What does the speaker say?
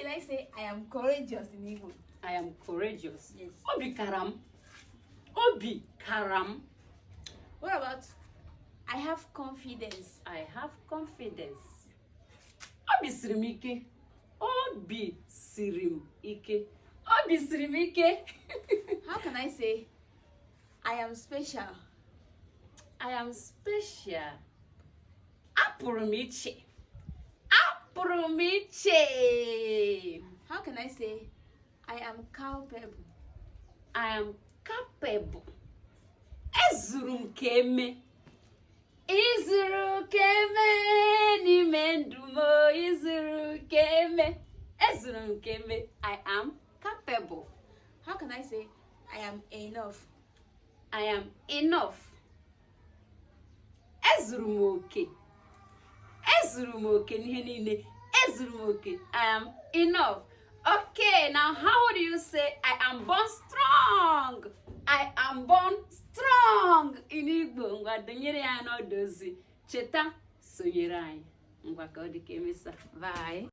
can I say I am courageous in Igbo? I am courageous. Yes. Obi karam. Obi karam. What about I have confidence? I have confidence. Obi sirim ike. Obi sirim ike. Obi sirim ike. How can I say I am special? I am special. Apụrụ m iche. Apụrụ m iche. How can I say I am capable? I am capable. Ezuru m ka eme. Izuru ka eme n'ime ndụ m. Izuru ka eme. Ezuru m ka eme. I am capable. How can I say I am enough? I am enough. Ezuru m oke. Ezuru m oke n'ihe niile. Ezuru m oke. I am enough. Okay, now how do you say I am born strong? I am born strong in Igbo. Ngwa donyere ya n'odozi. Cheta sonyere anyị. Ngwa ka ọ dị ka emesa. Bye.